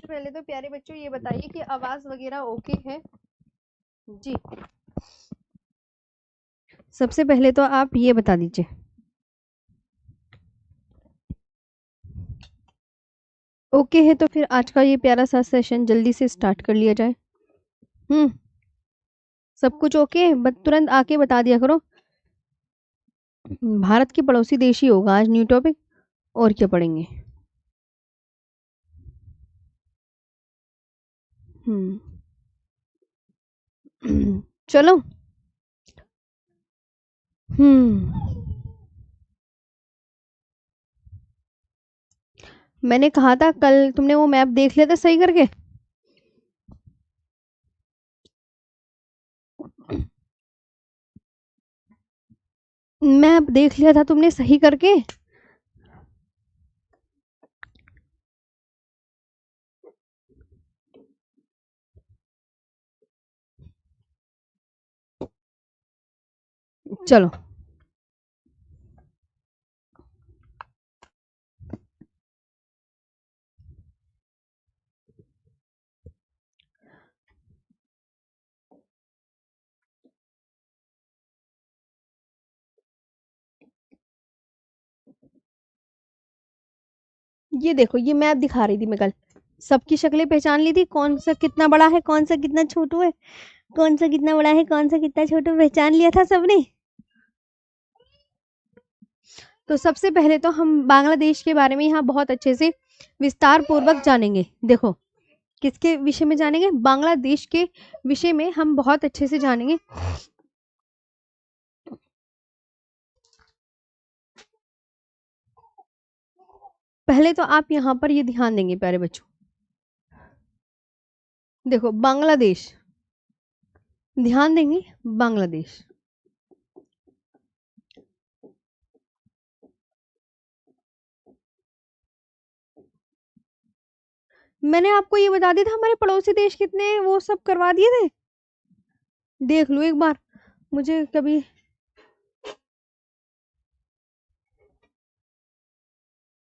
पहले तो प्यारे बच्चों ये बताइए कि आवाज वगैरह ओके है जी। सबसे पहले तो आप ये बता दीजिए। ओके है तो फिर आज का ये प्यारा सा सेशन जल्दी से स्टार्ट कर लिया जाए। हम्म। सब कुछ ओके है, तुरंत आके बता दिया करो। भारत के पड़ोसी देश ही होगा आज न्यू टॉपिक। और क्या पढ़ेंगे। हम्म। चलो। हम्म। मैंने कहा था कल, तुमने वो मैप देख लिया था सही करके। मैप देख लिया था तुमने सही करके। चलो। ये देखो, ये मैप दिखा रही थी मैं कल। सबकी शक्लें पहचान ली थी, कौन सा कितना बड़ा है, कौन सा कितना छोटू है, कौन सा कितना बड़ा है, कौन सा कितना छोटू, पहचान लिया था सबने। तो सबसे पहले तो हम बांग्लादेश के बारे में यहाँ बहुत अच्छे से विस्तार पूर्वक जानेंगे। देखो, किसके विषय में जानेंगे, बांग्लादेश के विषय में हम बहुत अच्छे से जानेंगे। पहले तो आप यहाँ पर ये ध्यान देंगे प्यारे बच्चों। देखो बांग्लादेश, ध्यान देंगे बांग्लादेश। मैंने आपको ये बता दिया था हमारे पड़ोसी देश कितने हैं, वो सब करवा दिए थे। देख लो एक बार, मुझे कभी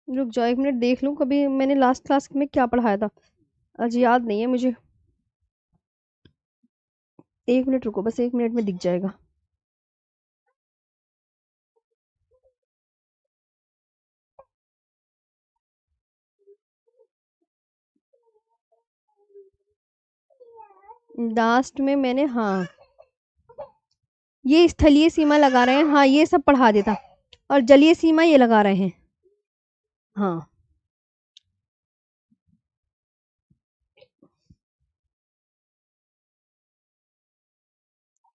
रुक जाओ, एक मिनट देख लूं कभी मैंने लास्ट क्लास में क्या पढ़ाया था। आज याद नहीं है मुझे। एक मिनट रुको, बस एक मिनट में दिख जाएगा। लास्ट में मैंने, हाँ, ये स्थलीय सीमा लगा रहे हैं, हाँ ये सब पढ़ा देता। और जलीय सीमा ये लगा रहे हैं। हाँ।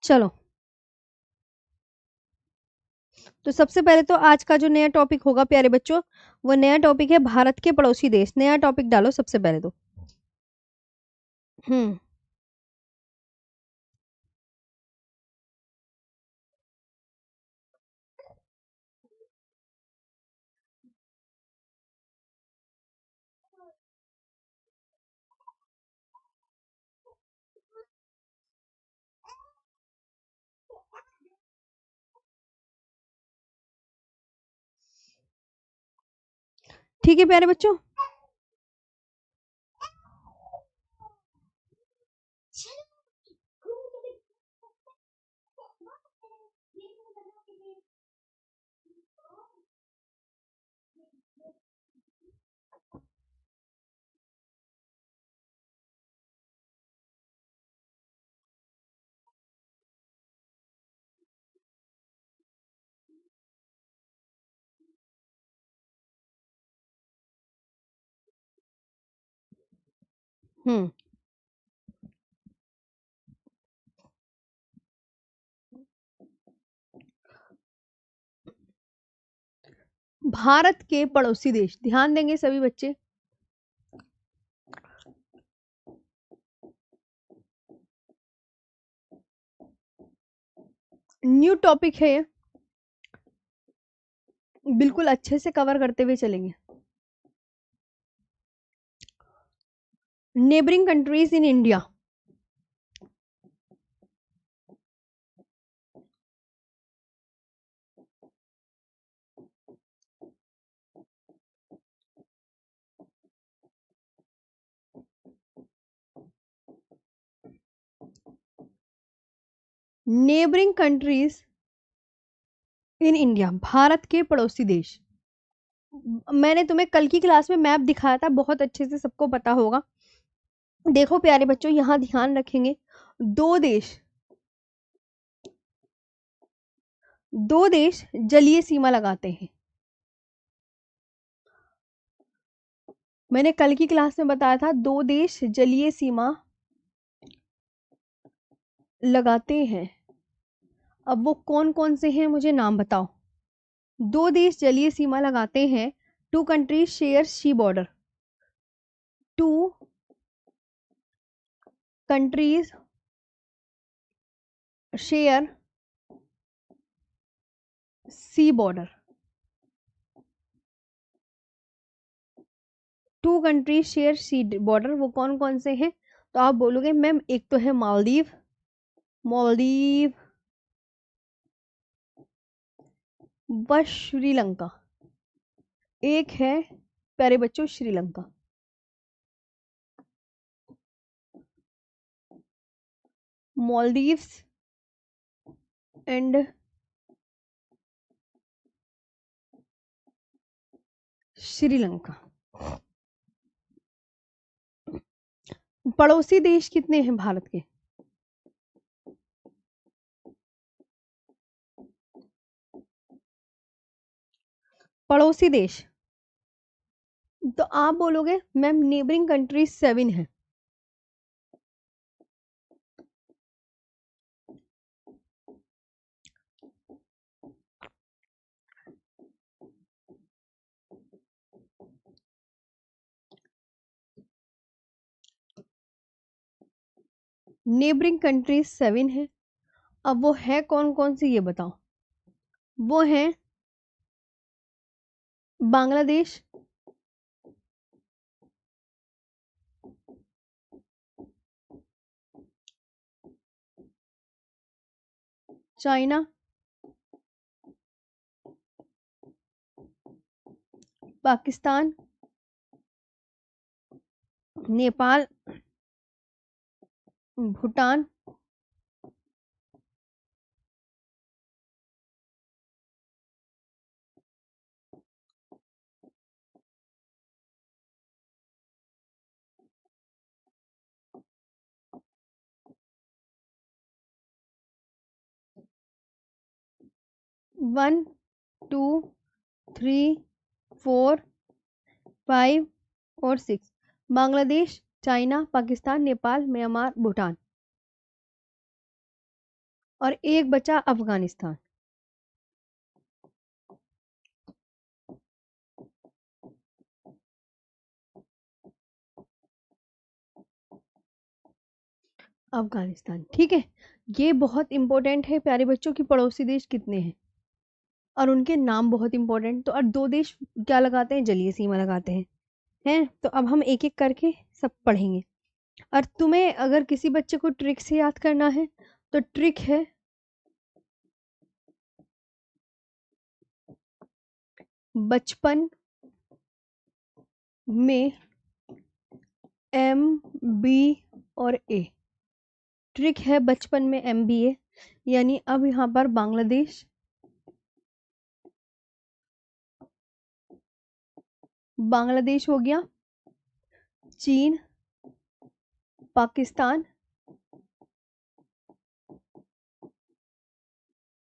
चलो। तो सबसे पहले तो आज का जो नया टॉपिक होगा प्यारे बच्चों, वो नया टॉपिक है भारत के पड़ोसी देश। नया टॉपिक डालो सबसे पहले तो। हम्म। ठीक है प्यारे बच्चों। हम्म। भारत के पड़ोसी देश, ध्यान देंगे सभी बच्चे। न्यू टॉपिक है ये, बिल्कुल अच्छे से कवर करते हुए चलेंगे। Neighbouring countries in India. Neighbouring countries in India, Bharat के पड़ोसी देश। मैंने तुम्हें कल की क्लास में मैप दिखाया था, बहुत अच्छे से सबको पता होगा। देखो प्यारे बच्चों, यहां ध्यान रखेंगे, दो देश, दो देश जलीय सीमा लगाते हैं। मैंने कल की क्लास में बताया था, दो देश जलीय सीमा लगाते हैं। अब वो कौन कौन से हैं, मुझे नाम बताओ। दो देश जलीय सीमा लगाते हैं। Two countries share sea border. Two countries share sea border. Two countries share sea border, वो कौन कौन से हैं? तो आप बोलोगे मैम एक तो है मालदीव, मालदीव व श्रीलंका। एक है प्यारे बच्चों श्रीलंका। मालदीव्स एंड श्रीलंका। पड़ोसी देश कितने हैं भारत के? पड़ोसी देश, तो आप बोलोगे मैम नेबरिंग कंट्रीज 7 है। नेबरिंग कंट्रीज 7 है। अब वो है कौन कौन सी ये बताओ। वो है Bangladesh, China, Pakistan, Nepal, Bhutan, one, two, three, four, 5 और 6। बांग्लादेश, चाइना, पाकिस्तान, नेपाल, म्यांमार, भूटान, और एक बचा अफगानिस्तान। अफगानिस्तान, ठीक है। ये बहुत इंपॉर्टेंट है प्यारे बच्चों की पड़ोसी देश कितने हैं और उनके नाम बहुत इंपॉर्टेंट। तो और दो देश क्या लगाते हैं, जलीय सीमा लगाते हैं। तो अब हम एक एक करके सब पढ़ेंगे। और तुम्हें अगर किसी बच्चे को ट्रिक से याद करना है तो ट्रिक है, बचपन में एम, बी और ए। ट्रिक है बचपन में एम, बी, ए। यानी अब यहाँ पर बांग्लादेश, बांग्लादेश हो गया, चीन, पाकिस्तान,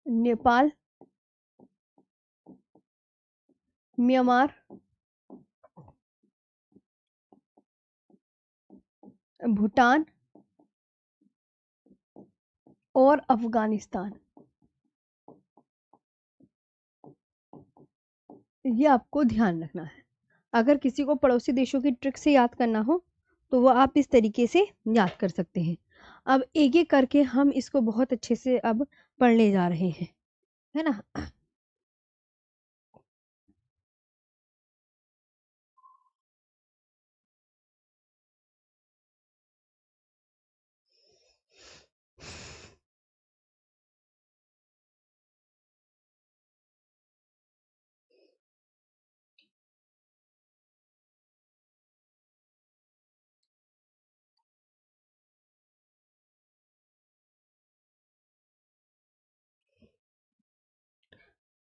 नेपाल, म्यांमार, भूटान और अफगानिस्तान। ये आपको ध्यान रखना है। अगर किसी को पड़ोसी देशों की ट्रिक से याद करना हो तो वो आप इस तरीके से याद कर सकते हैं। अब एक एक करके हम इसको बहुत अच्छे से अब पढ़ने जा रहे हैं, है ना।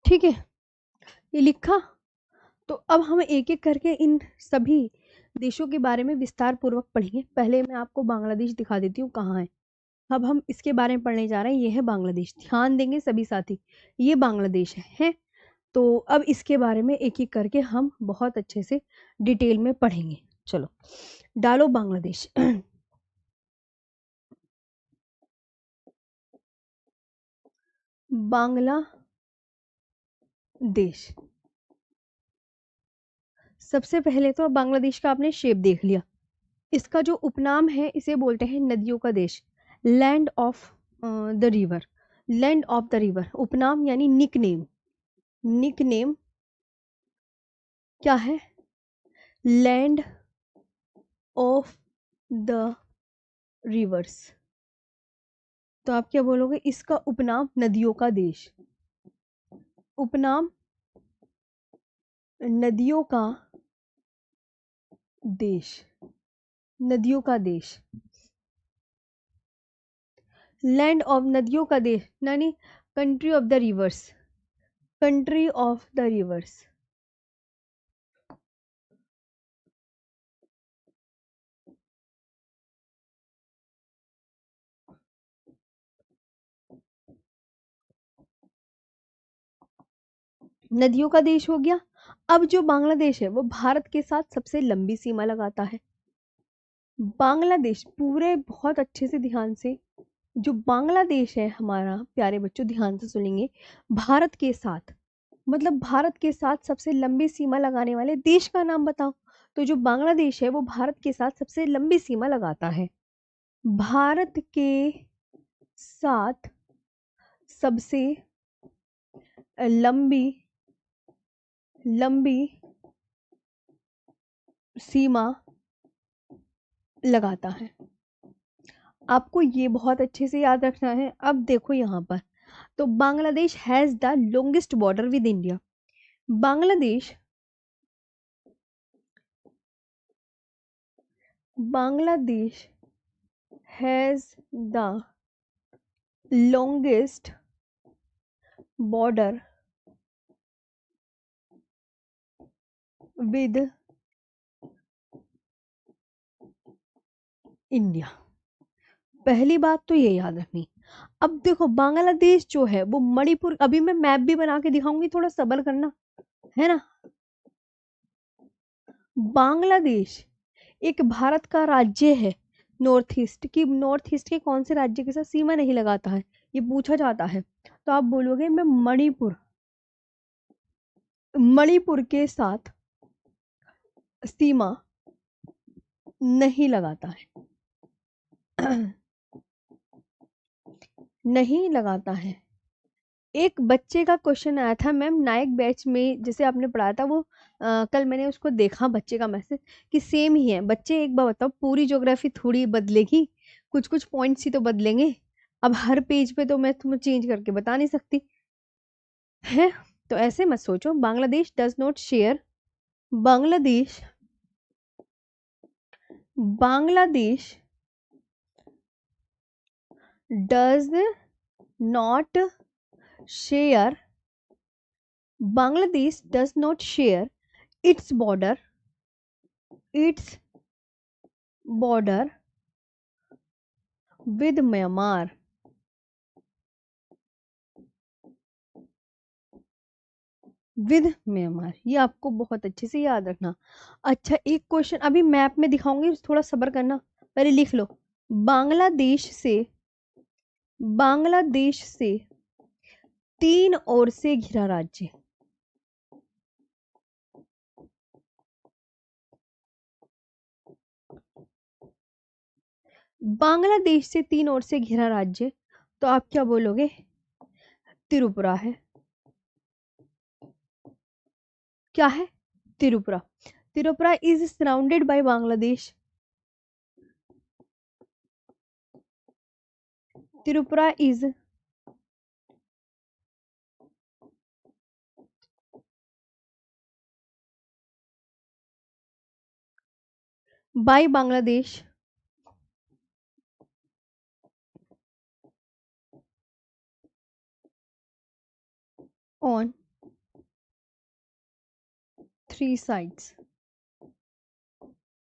ठीक है, ये लिखा। तो अब हम एक एक करके इन सभी देशों के बारे में विस्तार पूर्वक पढ़ेंगे। पहले मैं आपको बांग्लादेश दिखा देती हूँ कहाँ है। अब हम इसके बारे में पढ़ने जा रहे हैं। ये है बांग्लादेश, ध्यान देंगे सभी साथी, ये बांग्लादेश है। तो अब इसके बारे में एक एक करके हम बहुत अच्छे से डिटेल में पढ़ेंगे। चलो डालो बांग्लादेश। बांग्लादेश, सबसे पहले तो बांग्लादेश का आपने शेप देख लिया। इसका जो उपनाम है इसे बोलते हैं नदियों का देश, land of the river, land of the river. उपनाम यानी निक नेम, निक नेम क्या है? Land of the reverse. तो आप क्या बोलोगे? इसका उपनाम नदियों का देश, उपनाम नदियों का देश, नदियों का देश, लैंड ऑफ नदियों का देश यानी country of the reverse, country of the reverse. नदियों का देश हो गया। अब जो बांग्लादेश है वो भारत के साथ सबसे लंबी सीमा लगाता है। बांग्लादेश पूरे बहुत अच्छे से ध्यान से, जो बांग्लादेश है हमारा प्यारे बच्चों ध्यान से सुनेंगे, भारत के साथ मतलब भारत के साथ सबसे लंबी सीमा लगाने वाले देश का नाम बताओ। तो जो बांग्लादेश है वो भारत के साथ सबसे लंबी सीमा लगाता है। भारत के साथ सबसे लंबी लंबी सीमा लगाता है। आपको ये बहुत अच्छे से याद रखना है। अब देखो यहाँ पर, तो Bangladesh has the longest border with India. Bangladesh Bangladesh has the longest border with India. पहली बात तो ये याद रखनी। अब देखो बांग्लादेश जो है वो मणिपुर, अभी मैं मैप भी बना के दिखाऊंगी, थोड़ा सब्र करना है ना। बांग्लादेश एक भारत का राज्य है, नॉर्थ ईस्ट की, नॉर्थ ईस्ट के कौन से राज्य के साथ सीमा नहीं लगाता है ये पूछा जाता है। तो आप बोलोगे मैं मणिपुर, मणिपुर के साथ सीमा नहीं लगाता है। नहीं लगाता है। एक बच्चे का क्वेश्चन आया था मैम नायक बैच में, जैसे आपने पढ़ाया था वो, कल मैंने उसको देखा बच्चे का मैसेज कि सेम ही है। बच्चे एक बार बताओ, पूरी ज्योग्राफी थोड़ी बदलेगी, कुछ कुछ पॉइंट्स ही तो बदलेंगे। अब हर पेज पे तो मैं तुम्हें चेंज करके बता नहीं सकती है। तो ऐसे मत सोचो। Bangladesh does not share, Bangladesh Bangladesh does not share, Bangladesh does not share its border, its border with Myanmar. With Myanmar, ये आपको बहुत अच्छे से याद रखना। अच्छा एक क्वेश्चन अभी मैप में दिखाऊंगी, थोड़ा सब्र करना, पहले लिख लो। बांग्लादेश से, बांग्लादेश से तीन ओर से घिरा राज्य, बांग्लादेश से तीन ओर से घिरा राज्य। तो आप क्या बोलोगे? त्रिपुरा है। क्या है? Tripura. Tripura is surrounded by Bangladesh, Tripura is by Bangladesh on 3 sides,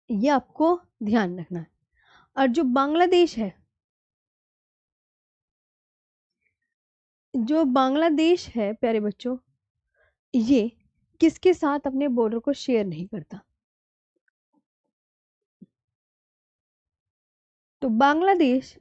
ये आपको ध्यान रखना है। और जो बांग्लादेश है, जो बांग्लादेश है प्यारे बच्चों, ये किसके साथ अपने बॉर्डर को शेयर नहीं करता? तो बांग्लादेश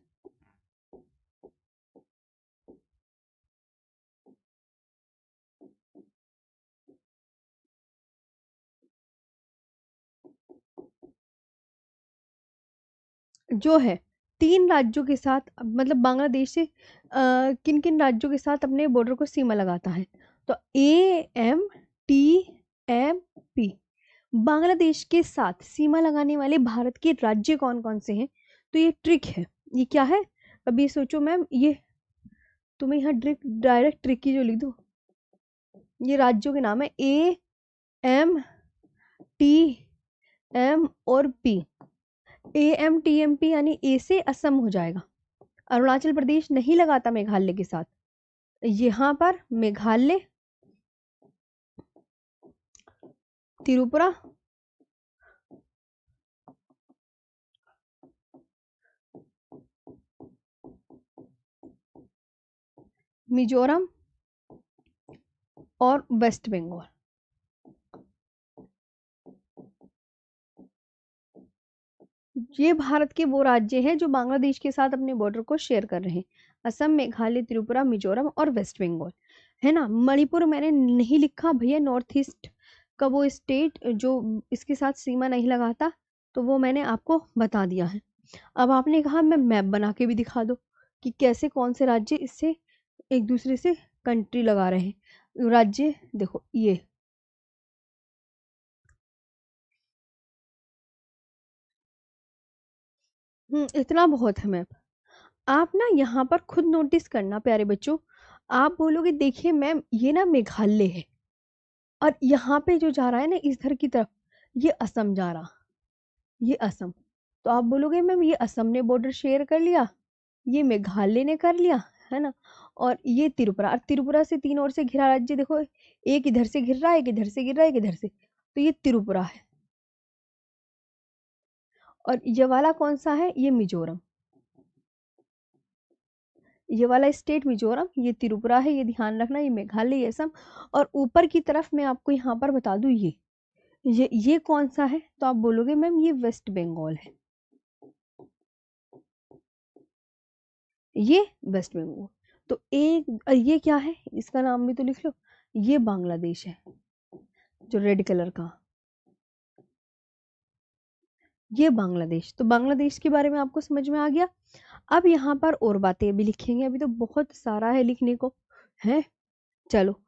जो है 3 राज्यों के साथ, मतलब बांग्लादेश से किन किन राज्यों के साथ अपने बॉर्डर को सीमा लगाता है? तो AMTMP, बांग्लादेश के साथ सीमा लगाने वाले भारत के राज्य कौन कौन से हैं? तो ये ट्रिक है, ये क्या है? अभी सोचो मैम, ये तुम्हें यहाँ डायरेक्ट ट्रिक की जो लिख दो, ये राज्यों के नाम है AMTM और P। AMTMP यानी ए से असम हो जाएगा, अरुणाचल प्रदेश नहीं लगाता मेघालय के साथ, यहाँ पर मेघालय, त्रिपुरा, मिजोरम और वेस्ट बंगाल। ये भारत के वो राज्य हैं जो बांग्लादेश के साथ अपने बॉर्डर को शेयर कर रहे हैं, असम, मेघालय, त्रिपुरा, मिजोरम और वेस्ट बंगाल, है ना। मणिपुर मैंने नहीं लिखा भैया, नॉर्थ ईस्ट का वो स्टेट जो इसके साथ सीमा नहीं लगाता, तो वो मैंने आपको बता दिया है। अब आपने कहा मैं मैप बना के भी दिखा दो कि कैसे कौन से राज्य इससे एक दूसरे से कंट्री लगा रहे हैं। राज्य देखो, ये इतना बहुत है मैप। आप ना यहाँ पर खुद नोटिस करना प्यारे बच्चों, आप बोलोगे देखिए मैम ये ना मेघालय है, और यहाँ पे जो जा रहा है ना इधर की तरफ, ये असम जा रहा, ये असम। तो आप बोलोगे मैम ये असम ने बॉर्डर शेयर कर लिया, ये मेघालय ने कर लिया, है ना। और ये त्रिपुरा, और त्रिपुरा से 3 ओर से घिरा राज्य देखो, एक इधर से घिर रहा है, एक इधर से घिर रहा है, एक इधर से, तो ये त्रिपुरा है। और ये वाला कौन सा है? ये मिजोरम, ये वाला स्टेट मिजोरम, ये त्रिपुरा है, ये ध्यान रखना, ये मेघालय, ये असम। और ऊपर की तरफ मैं आपको यहाँ पर बता दूं, ये कौन सा है? तो आप बोलोगे मैम ये वेस्ट बंगाल है, ये वेस्ट बंगाल। तो एक ये क्या है, इसका नाम भी तो लिख लो, ये बांग्लादेश है, जो रेड कलर का, ये बांग्लादेश। तो बांग्लादेश के बारे में आपको समझ में आ गया। अब यहाँ पर और बातें भी लिखेंगे, अभी तो बहुत सारा है लिखने को, है। चलो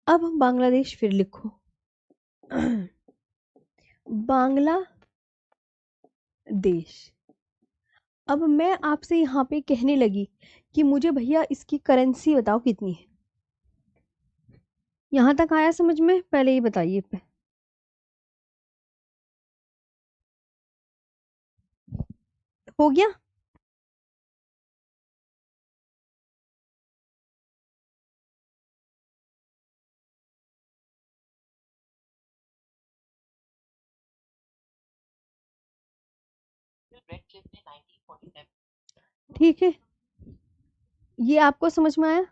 अब बांग्लादेश फिर लिखो। बांग्लादेश। अब मैं आपसे यहाँ पे कहने लगी कि मुझे भैया इसकी करेंसी बताओ कितनी है। यहाँ तक आया समझ में? पहले ये बताइए। हो गया? ठीक है, ये आपको समझ में आया?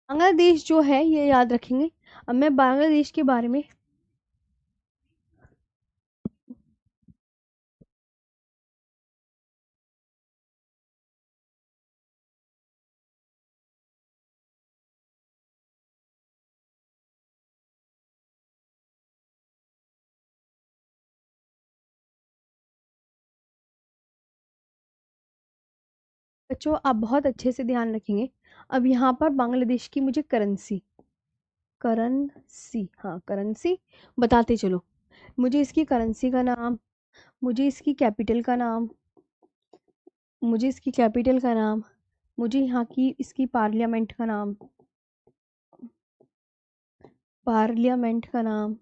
बांग्लादेश जो है ये याद रखेंगे। अब मैं बांग्लादेश के बारे में, बच्चों आप बहुत अच्छे से ध्यान रखेंगे। अब यहाँ पर बांग्लादेश की मुझे करेंसी, करेंसी, हाँ करेंसी बताते चलो। मुझे इसकी करेंसी का नाम, मुझे इसकी कैपिटल का नाम, मुझे इसकी कैपिटल का नाम, मुझे यहाँ की इसकी पार्लियामेंट का नाम, पार्लियामेंट का नाम,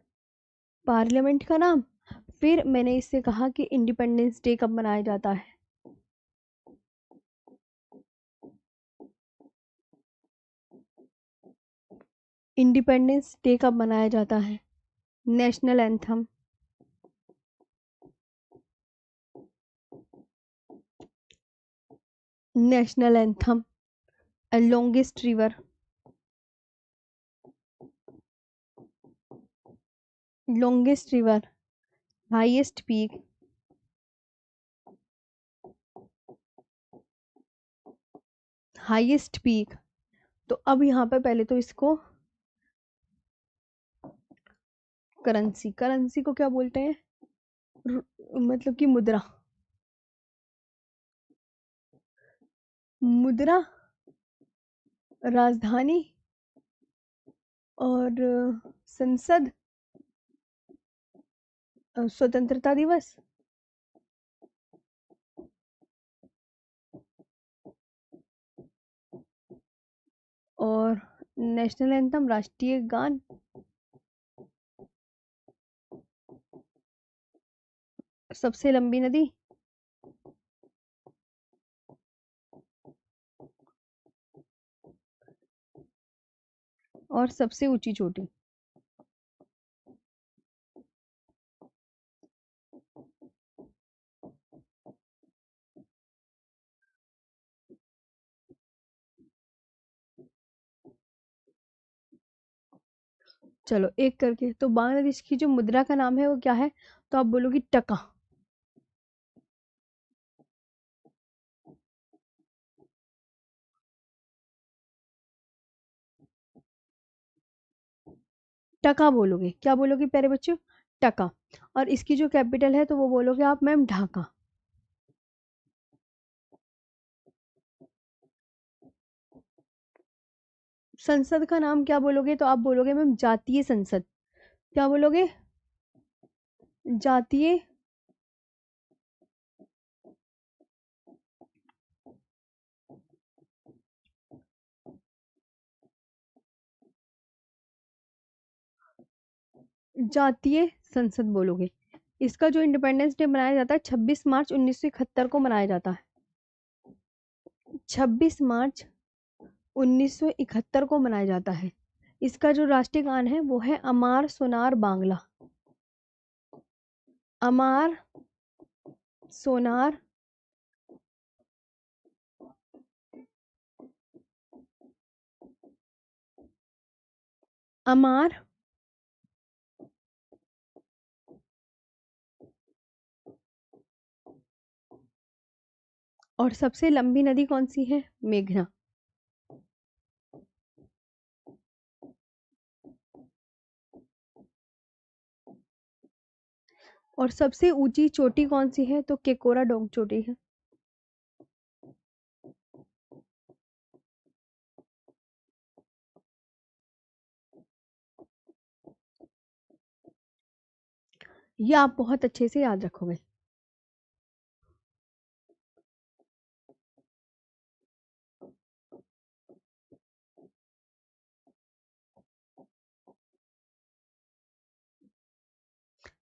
पार्लियामेंट का नाम, फिर मैंने इससे कहा कि इंडिपेंडेंस डे कब मनाया जाता है? इंडिपेंडेंस डे कब मनाया जाता है? National anthem, national anthem, longest river, longest river, highest peak, highest peak. तो अब यहाँ पे पहले तो इसको करेंसी, करेंसी को क्या बोलते हैं? मतलब कि मुद्रा, मुद्रा, राजधानी और संसद, स्वतंत्रता दिवस, और नेशनल एंथम, राष्ट्रीय गान, सबसे लंबी नदी, और सबसे ऊंची चोटी। चलो एक करके, तो बांग्लादेश की जो मुद्रा का नाम है वो क्या है? तो आप बोलोगी टका। टका बोलोगे, क्या बोलोगे प्यारे बच्चों? टका। और इसकी जो कैपिटल है तो वो बोलोगे आप मैम ढाका। संसद का नाम क्या बोलोगे? तो आप बोलोगे मैम जातीय संसद। क्या बोलोगे? जातीय, जातीय संसद बोलोगे। इसका जो इंडिपेंडेंस डे मनाया जाता है 26 मार्च 1971 को मनाया जाता है। 26 मार्च 1971 को मनाया जाता है। इसका जो राष्ट्रीय गान है वो है अमार सोनार बांग्ला। अमार सोनार अमार और सबसे लंबी नदी कौन सी है? मेघना। और सबसे ऊंची चोटी कौन सी है? तो केकोरा डोंग चोटी है। ये आप बहुत अच्छे से याद रखोगे।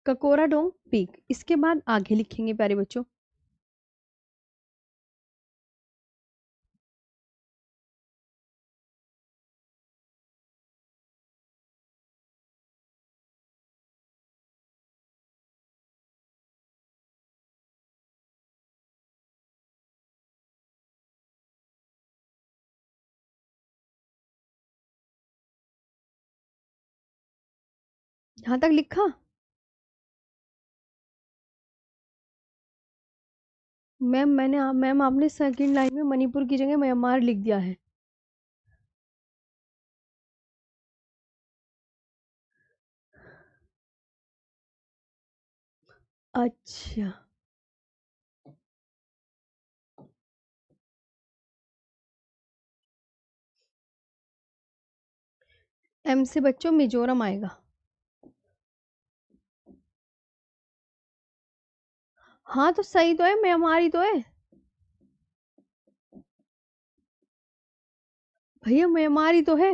Kakora Dong peak. इसके बाद आगे लिखेंगे प्यारे बच्चों। यहाँ तक लिखा? मैम आपने सेकंड लाइन में मणिपुर की जगह म्यांमार लिख दिया है। अच्छा, एम से बच्चों मिजोरम आएगा। हाँ तो सही तो है, म्यांमार ही तो है भैया, म्यांमार ही तो है।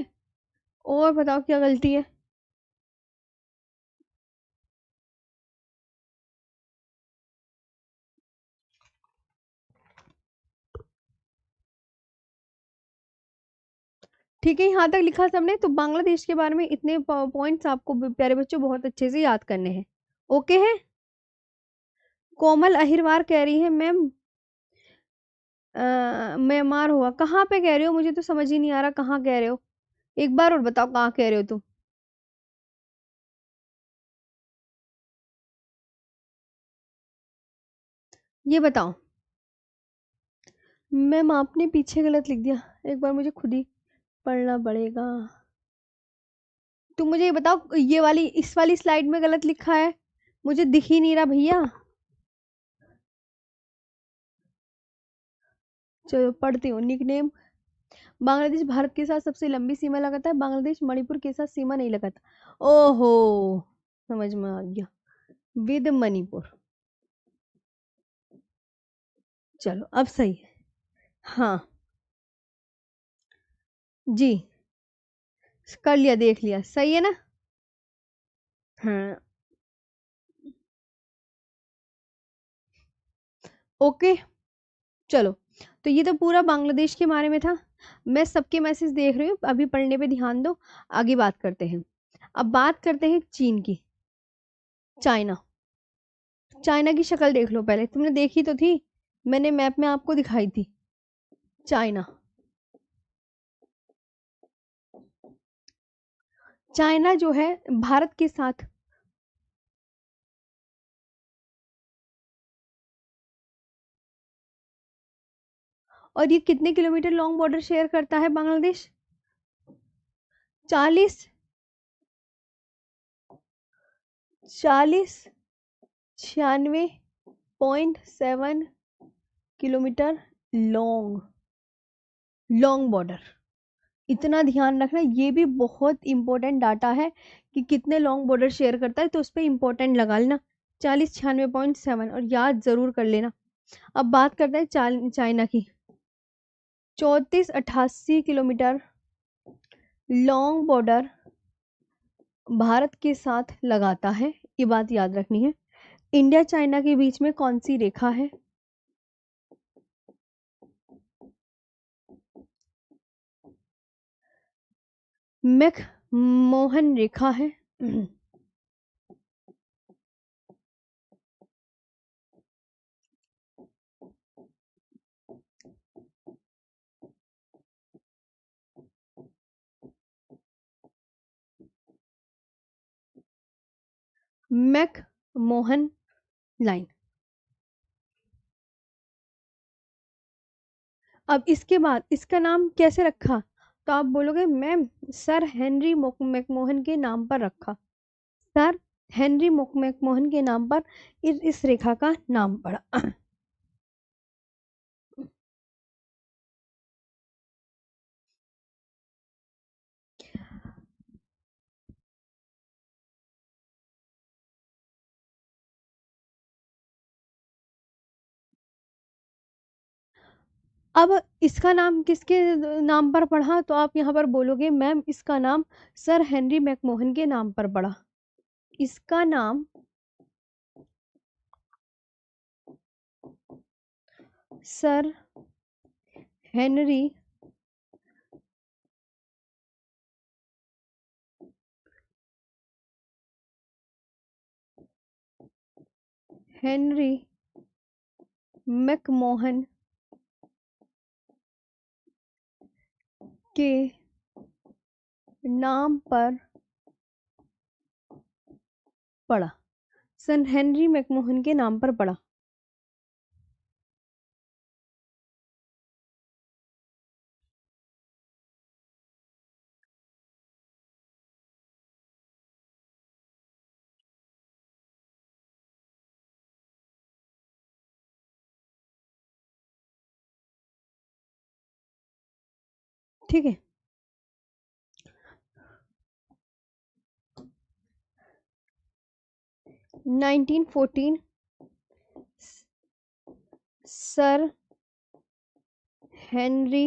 और बताओ क्या गलती है? ठीक है, यहाँ तक लिखा सबने। तो बांग्लादेश के बारे में इतने पॉइंट्स आपको प्यारे बच्चों बहुत अच्छे से याद करने हैं। ओके है। कोमल अहिरवार कह रही है मैम म्यांमार हुआ, कहाँ पे कह रहे हो? मुझे तो समझ ही नहीं आ रहा कहाँ कह रहे हो। एक बार और बताओ कहाँ कह रहे हो तुम। ये बताओ। मैम आपने पीछे गलत लिख दिया, एक बार मुझे खुद ही पढ़ना पड़ेगा। तुम मुझे ये बताओ, ये वाली इस वाली स्लाइड में गलत लिखा है, मुझे दिख ही नहीं रहा भैया। चलो पढ़ती हूँ। निकनेम। बांग्लादेश भारत के साथ सबसे लंबी सीमा लगाता है, बांग्लादेश मणिपुर के साथ सीमा नहीं लगाता। ओहो, समझ में आ गया, विद मणिपुर। चलो अब सही है। हाँ जी, कर लिया, देख लिया, सही है ना। हाँ ओके। चलो, तो ये तो पूरा बांग्लादेश के बारे में था। मैं सबके मैसेज देख रही हूँ, अभी पढ़ने पे ध्यान दो। आगे बात करते हैं। अब बात करते हैं चीन की। चाइना। चाइना की शक्ल देख लो पहले, तुमने देखी तो थी, मैंने मैप में आपको दिखाई थी। चाइना। चाइना जो है भारत के साथ, और ये कितने किलोमीटर लॉन्ग बॉर्डर शेयर करता है Bangladesh? 40, 46.7 kilometre long, long border. इतना ध्यान रखना, ये भी बहुत इंपॉर्टेंट डाटा है कि कितने लॉन्ग बॉर्डर शेयर करता है, तो उस पर इंपॉर्टेंट लगा लेना। 46, 96.7, और याद जरूर कर लेना। अब बात करते हैं चाइना की। 3488 किलोमीटर लॉन्ग बॉर्डर भारत के साथ लगाता है, ये बात याद रखनी है। इंडिया चाइना के बीच में कौन सी रेखा है? मैक मोहन रेखा है। McMahon line. अब इसके बाद इसका नाम कैसे रखा? तो आप बोलोगे मैम सर हेनरी मैकमोहन के नाम पर रखा। सर हेनरी मैकमोहन के नाम पर इस रेखा का नाम पड़ा। अब इसका नाम किसके नाम पर पढ़ा? तो आप यहाँ पर बोलोगे मैम इसका नाम सर हेनरी मैकमोहन के नाम पर पड़ा। इसका नाम सर हेनरी हेनरी मैकमोहन के नाम पर पड़ा। सन हेनरी मैकमोहन के नाम पर पड़ा। ठीक है। 1914 सर हेनरी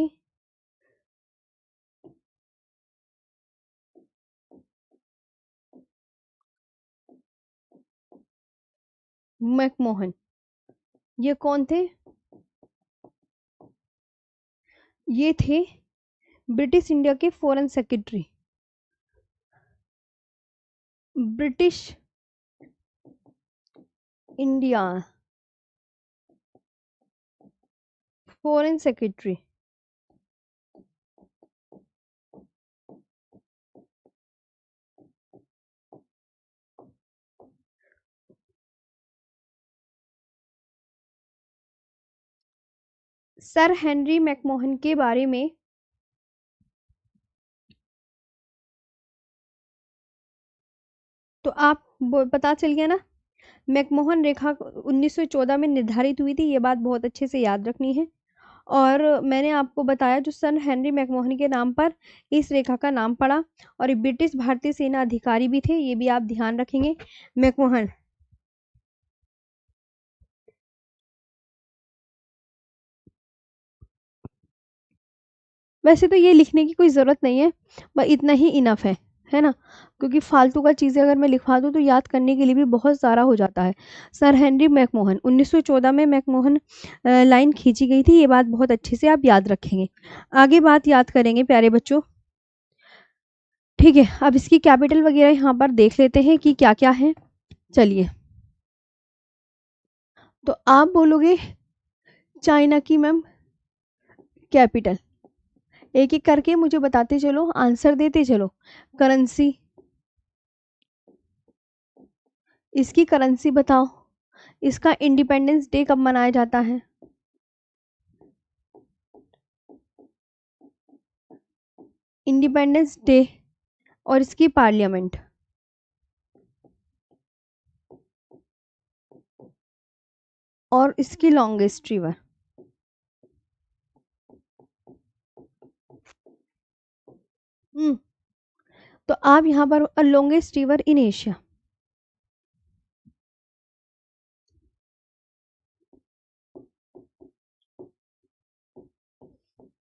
मैकमोहन, ये कौन थे? ये थे ब्रिटिश इंडिया के foreign secretary, British India foreign secretary, sir Henry McMahon के बारे में तो आप पता चल गया ना। मैकमोहन रेखा 1914 में निर्धारित हुई थी, ये बात बहुत अच्छे से याद रखनी है। और मैंने आपको बताया जो सर हेनरी मैकमोहन के नाम पर इस रेखा का नाम पड़ा, और ये ब्रिटिश भारतीय सेना अधिकारी भी थे, ये भी आप ध्यान रखेंगे। मैकमोहन वैसे तो ये लिखने की कोई ज़रूरत नहीं है, पर इतना ही इनफ है ना, क्योंकि फालतू का चीज़ें अगर मैं लिखवा दूँ तो याद करने के लिए भी बहुत सारा हो जाता है। सर हेनरी मैकमोहन 1914 में मैकमोहन लाइन खींची गई थी, ये बात बहुत अच्छे से आप याद रखेंगे। आगे बात याद करेंगे प्यारे बच्चों, ठीक है। अब इसकी कैपिटल वगैरह यहाँ पर देख लेते हैं कि क्या क्या है। चलिए, तो आप बोलोगे चाइना की मैम कैपिटल, एक एक करके मुझे बताते चलो, आंसर देते चलो। करेंसी, इसकी करेंसी बताओ। इसका इंडिपेंडेंस डे कब मनाया जाता है? Independence day. और इसकी पार्लियामेंट, और इसकी लॉन्गेस्ट रिवर। तो आप यहाँ पर longest river in Asia,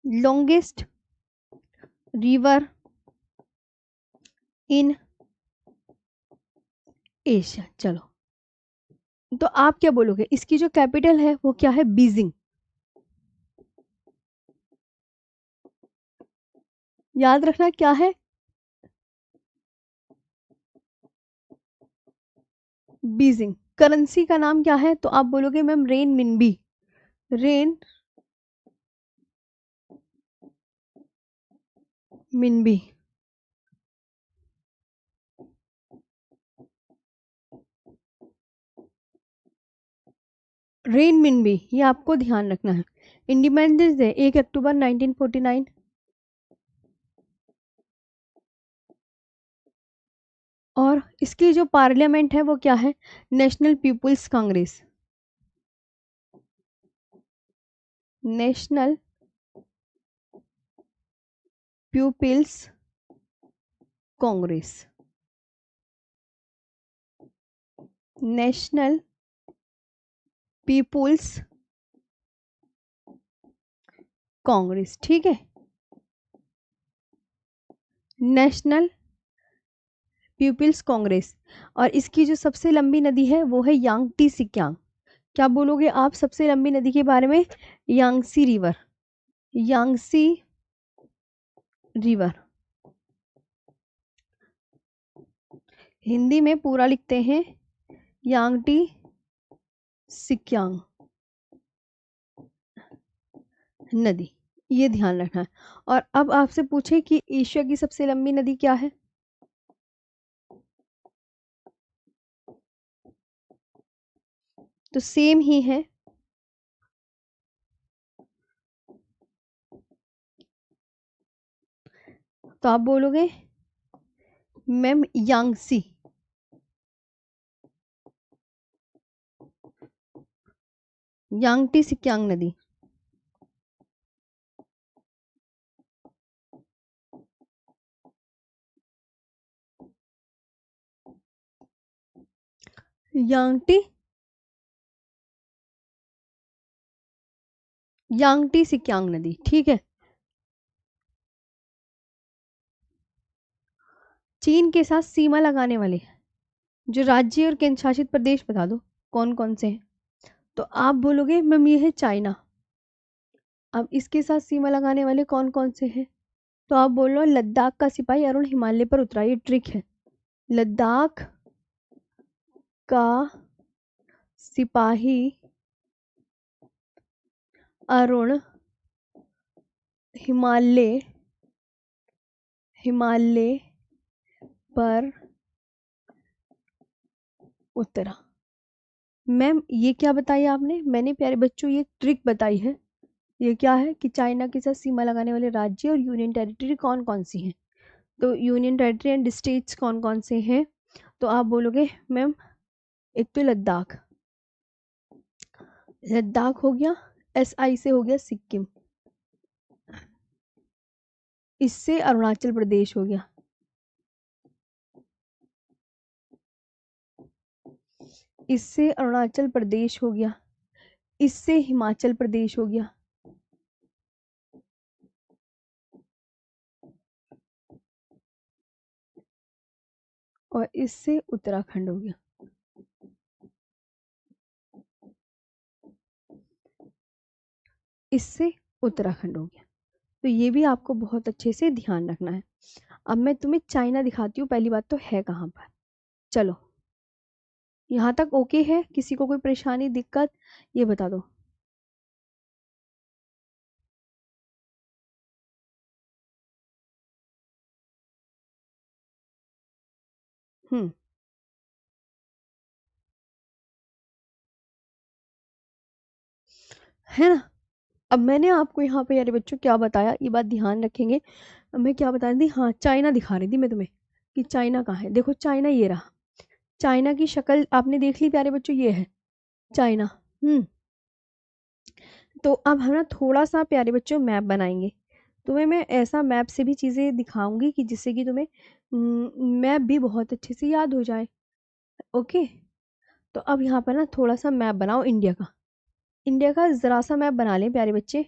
longest river in Asia. चलो, तो आप क्या बोलोगे, इसकी जो कैपिटल है वो क्या है? बीजिंग। याद रखना क्या है, बीजिंग। करेंसी का नाम क्या है? तो आप बोलोगे ma'am renminbi, renminbi. Renminbi, ये आपको ध्यान रखना है। इंडिपेंडेंस डे 1 अक्टूबर 1949। और इसकी जो पार्लियामेंट है वो क्या है? National People's Congress, National People's Congress, National People's Congress, ठीक है। National People's Congress. और इसकी जो सबसे लंबी नदी है वो है यांगटी सिक्यांग। क्या बोलोगे आप सबसे लंबी नदी के बारे में? Yangtze river, Yangtze river. Hindi में पूरा लिखते हैं यांगटी सिक्यांग नदी, ये ध्यान रखना है। और अब आपसे पूछे कि एशिया की सबसे लंबी नदी क्या है? तो सेम ही है, तो आप बोलोगे मैम यांगसी, यांगटी सिक्यांग नदी। यांगटी, यांगटी सिक्यांग नदी, ठीक है। चीन के साथ सीमा लगाने वाले जो राज्य और केंद्र शासित प्रदेश बता दो कौन कौन से हैं? तो आप बोलोगे मैम ये है चाइना। अब इसके साथ सीमा लगाने वाले कौन कौन से हैं? तो आप बोलो लद्दाख का सिपाही अरुण हिमालय पर उतरा, ये ट्रिक है। लद्दाख का सिपाही अरुण हिमालय हिमालय पर उतरा। मैम ये क्या बताया आपने? मैंने प्यारे बच्चों ये ट्रिक बताई है। ये क्या है कि चाइना के साथ सीमा लगाने वाले राज्य और यूनियन टेरिटरी कौन कौन सी हैं। तो यूनियन टेरिटरी एंड स्टेट्स कौन कौन से हैं? तो आप बोलोगे मैम एक तो लद्दाख, लद्दाख हो गया, SI से हो गया सिक्किम, इससे अरुणाचल प्रदेश हो गया, इससे अरुणाचल प्रदेश हो गया, इससे हिमाचल प्रदेश हो गया, और इससे उत्तराखंड हो गया। इससे उत्तराखंड हो गया। तो ये भी आपको बहुत अच्छे से ध्यान रखना है। अब मैं तुम्हें चाइना दिखाती हूँ। पहली बात तो है कहाँ पर। चलो यहाँ तक ओके है? किसी को कोई परेशानी दिक्कत ये बता दो। हम्म, है ना। अब मैंने आपको यहाँ पे यार बच्चों क्या बताया, ये बात ध्यान रखेंगे। अब मैं क्या बता रही थी, हाँ चाइना दिखा रही थी मैं तुम्हें कि चाइना कहाँ है। देखो चाइना ये रहा। चाइना की शक्ल आपने देख ली प्यारे बच्चों, ये है चाइना। तो अब हम ना थोड़ा सा प्यारे बच्चों मैप बनाएंगे। तुम्हें मैं ऐसा मैप से भी चीज़ें दिखाऊंगी कि जिससे कि तुम्हें मैप भी बहुत अच्छे से याद हो जाए। ओके। तो अब यहाँ पर ना थोड़ा सा मैप बनाओ इंडिया का। इंडिया का ज़रा सा मैप बना लें प्यारे बच्चे।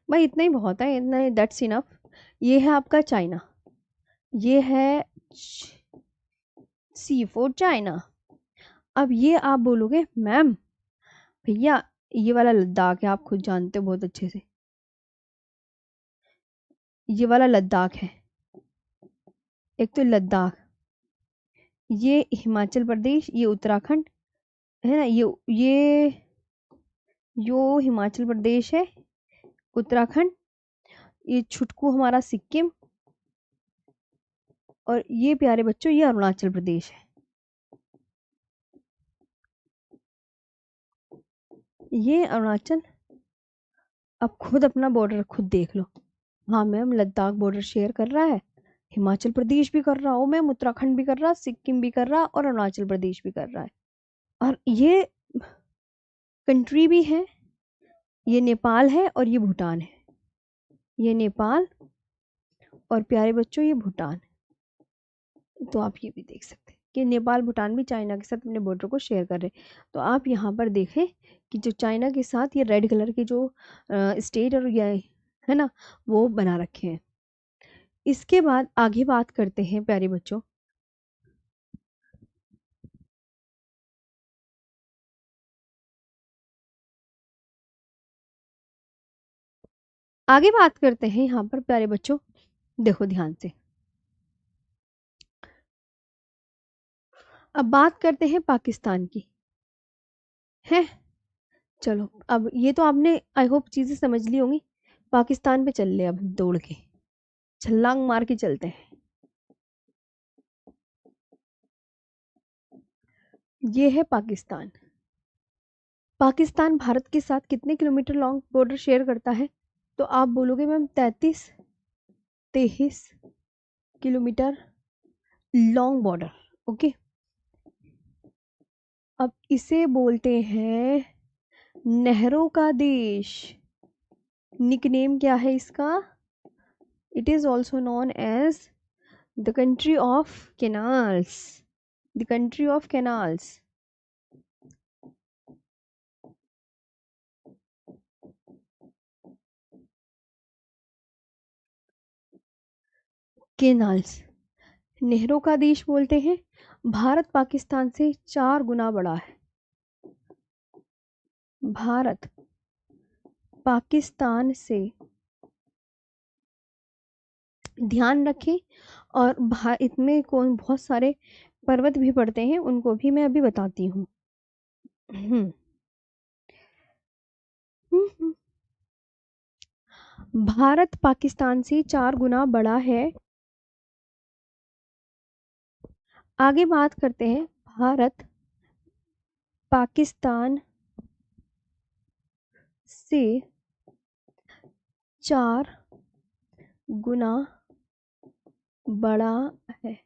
भाई इतना ही बहुत है, इतना ही दैट्स इनफ। ये है आपका चाइना, ये है C4 चाइना। अब ये आप बोलोगे मैम भैया ये वाला लद्दाख है, आप खुद जानते हो बहुत अच्छे से, ये वाला लद्दाख है। एक तो लद्दाख, ये हिमाचल प्रदेश, ये उत्तराखंड है ना। ये यो हिमाचल प्रदेश है, उत्तराखंड, ये छुटकू हमारा सिक्किम, और ये प्यारे बच्चों ये अरुणाचल प्रदेश है। ये अरुणाचल। अब खुद अपना बॉर्डर खुद देख लो। हाँ मैम लद्दाख बॉर्डर शेयर कर रहा है, हिमाचल प्रदेश भी कर रहा हो मैम, उत्तराखंड भी कर रहा, सिक्किम भी कर रहा और अरुणाचल प्रदेश भी कर रहा है। और ये कंट्री भी है, ये नेपाल है और ये भूटान है। ये नेपाल और प्यारे बच्चों ये भूटान। तो आप ये भी देख सकते हैं कि नेपाल भूटान भी चाइना के साथ अपने बॉर्डर को शेयर कर रहे हैं। तो आप यहाँ पर देखें कि जो चाइना के साथ ये रेड कलर के जो स्टेट और ये है ना वो बना रखे हैं। इसके बाद आगे बात करते हैं प्यारे बच्चों। आगे बात करते हैं यहाँ पर प्यारे बच्चों, देखो ध्यान से। अब बात करते हैं पाकिस्तान की, है। चलो अब ये तो आपने आई होप चीजें समझ ली होंगी। पाकिस्तान पे चल ले अब दौड़ के, छलांग मार के चलते हैं। ये है पाकिस्तान। पाकिस्तान भारत के साथ कितने किलोमीटर लॉन्ग बॉर्डर शेयर करता है? तो आप बोलोगे ma'am 33 kilometre long border. Okay. अब इसे बोलते हैं नहरों का देश। निकनेम क्या है इसका? It is also known as the country of canals. The country of canals. Canals नेहरू का देश बोलते हैं। भारत पाकिस्तान से 4 गुना बड़ा है। भारत पाकिस्तान से, ध्यान रखें। और इसमें कौन बहुत सारे पर्वत भी पड़ते हैं, उनको भी मैं अभी बताती हूँ। हम्म, हम्म। भारत पाकिस्तान से 4 गुना बड़ा है। आगे बात करते हैं। भारत पाकिस्तान से 4 गुना बड़ा है।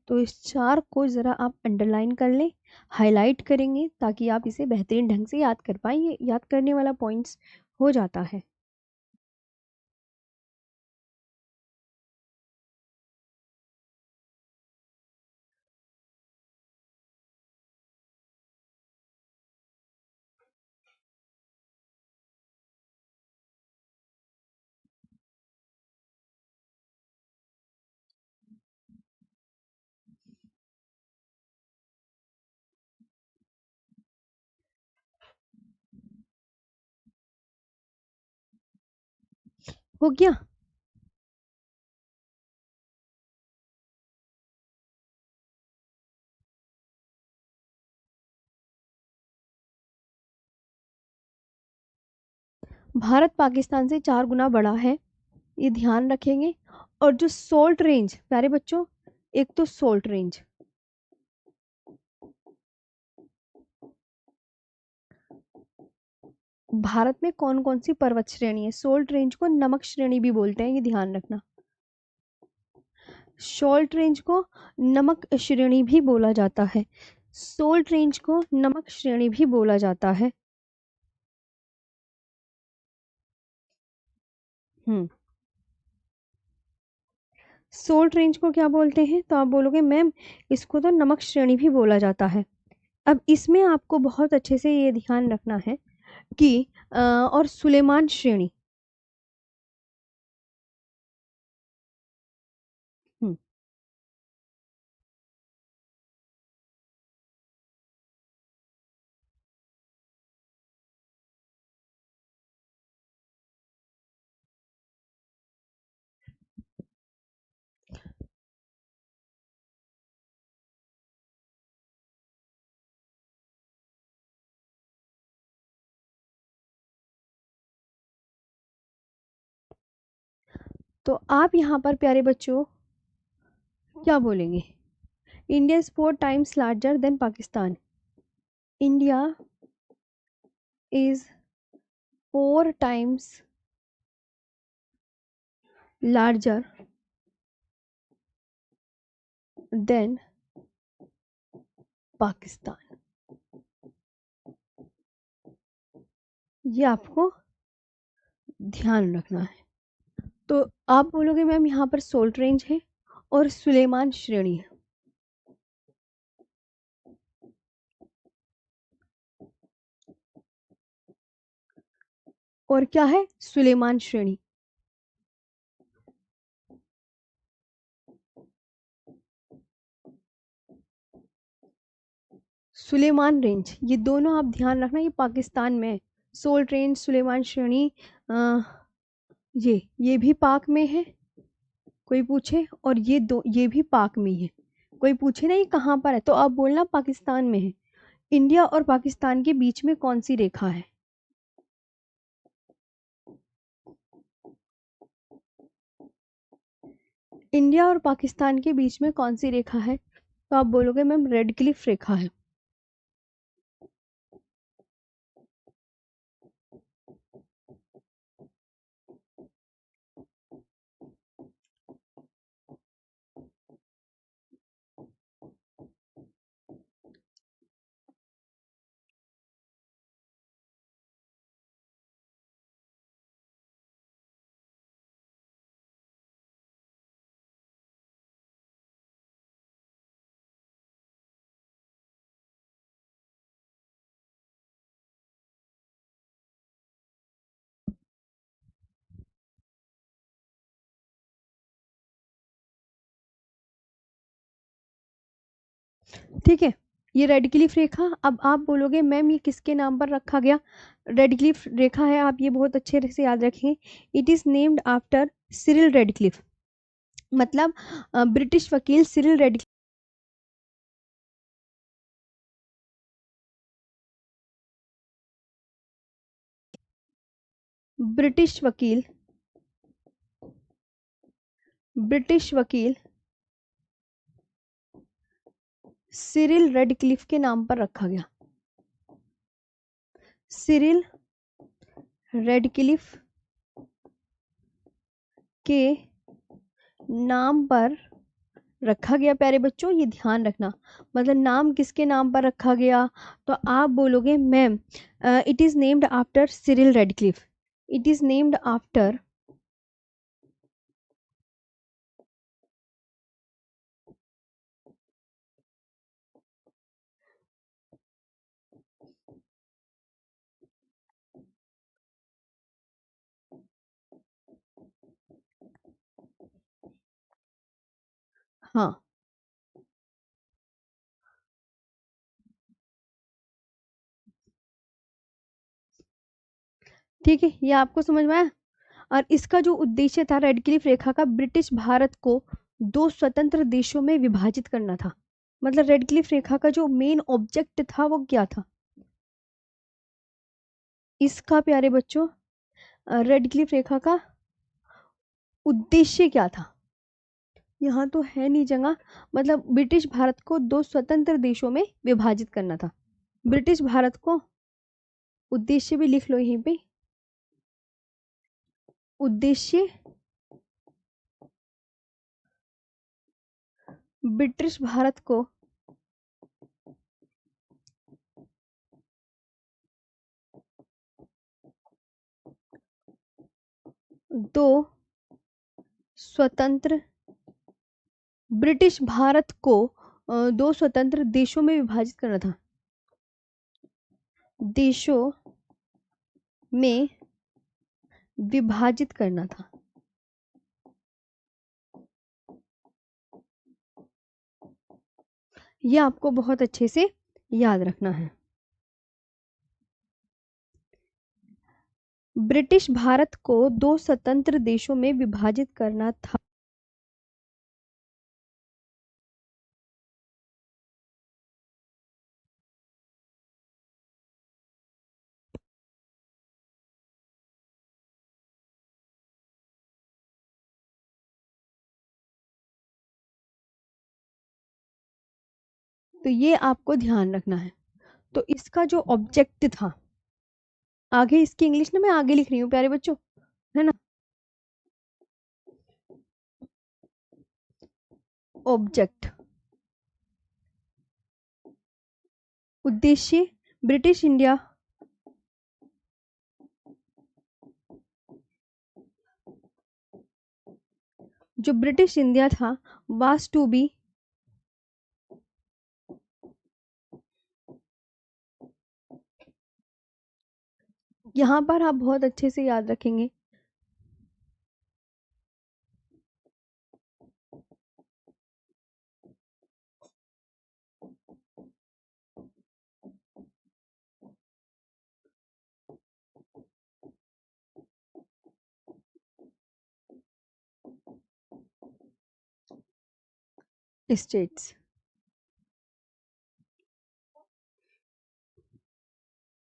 तो इस 4 को ज़रा आप अंडरलाइन कर लें, हाईलाइट करेंगे ताकि आप इसे बेहतरीन ढंग से याद कर पाएँ। ये याद करने वाला पॉइंट्स हो जाता है। हो गया? भारत पाकिस्तान से 4 गुना बड़ा है, ये ध्यान रखेंगे। और जो सोल्ट रेंज, प्यारे बच्चों, एक तो सोल्ट रेंज, भारत में कौन कौन सी पर्वत श्रेणी है? सोल्ट रेंज को नमक श्रेणी भी बोलते हैं, ये ध्यान रखना। सोल्ट रेंज को नमक श्रेणी भी बोला जाता है। सोल्ट रेंज को नमक श्रेणी भी बोला जाता है। हम्म। सोल्ट रेंज को क्या बोलते हैं? तो आप बोलोगे मैम इसको तो नमक श्रेणी भी बोला जाता है। अब इसमें आपको बहुत अच्छे से ये ध्यान रखना है कि और सुलेमान श्रेणी। हम्म। तो आप यहाँ पर प्यारे बच्चों क्या बोलेंगे? India is 4 times larger than Pakistan. India is 4 times larger than Pakistan. ये आपको ध्यान रखना है। तो आप बोलोगे मैम यहाँ पर सोल्ट रेंज है और सुलेमान श्रेणी है। और क्या है? सुलेमान श्रेणी। सुलेमान रेंज, ये दोनों आप ध्यान रखना, ये पाकिस्तान में है। सोल्ट रेंज, सुलेमान श्रेणी, अ, ये भी पाक में है, कोई पूछे, और ये भी पाक में ही है। कोई पूछे ना ये कहाँ पर है, तो आप बोलना पाकिस्तान में है। इंडिया और पाकिस्तान के बीच में कौन सी रेखा है? इंडिया और पाकिस्तान के बीच में कौन सी रेखा है? तो आप बोलोगे मैम रेड क्लिफ रेखा है। ठीक है, ये रेड क्लिफ रेखा। अब आप बोलोगे मैम ये किसके नाम पर रखा गया? रेड क्लिफ रेखा है, आप ये बहुत अच्छे से याद रखें। It is named after Cyril Radcliffe, मतलब ब्रिटिश वकील सिरिल रेड, ब्रिटिश वकील, ब्रिटिश वकील सिरिल रेडक्लिफ के नाम पर रखा गया। सिरिल रेडक्लिफ के नाम पर रखा गया। प्यारे बच्चों ये ध्यान रखना, मतलब नाम किसके नाम पर रखा गया? तो आप बोलोगे ma'am it is named after Cyril Radcliffe, it is named after, हाँ ठीक है, ये आपको समझ में आया। और इसका जो उद्देश्य था रेडक्लिफ रेखा का, ब्रिटिश भारत को दो स्वतंत्र देशों में विभाजित करना था। मतलब रेडक्लिफ रेखा का जो मेन ऑब्जेक्ट था वो क्या था इसका? प्यारे बच्चों रेडक्लिफ रेखा का उद्देश्य क्या था? यहाँ तो है नहीं जगह, मतलब ब्रिटिश भारत को दो स्वतंत्र देशों में विभाजित करना था। ब्रिटिश भारत को, उद्देश्य भी लिख लो यहीं पे, उद्देश्य ब्रिटिश भारत को दो स्वतंत्र, ब्रिटिश भारत को दो स्वतंत्र देशों में विभाजित करना था, देशों में विभाजित करना था। यह आपको बहुत अच्छे से याद रखना है। ब्रिटिश भारत को दो स्वतंत्र देशों में विभाजित करना था। तो ये आपको ध्यान रखना है। तो इसका जो ऑब्जेक्ट था, आगे इसकी इंग्लिश ना मैं आगे लिख रही हूँ प्यारे बच्चों, है ना। ऑब्जेक्ट, उद्देश्य, ब्रिटिश इंडिया, जो ब्रिटिश इंडिया था वाज टू बी, यहां पर आप बहुत अच्छे से याद रखेंगे, स्टेट्स।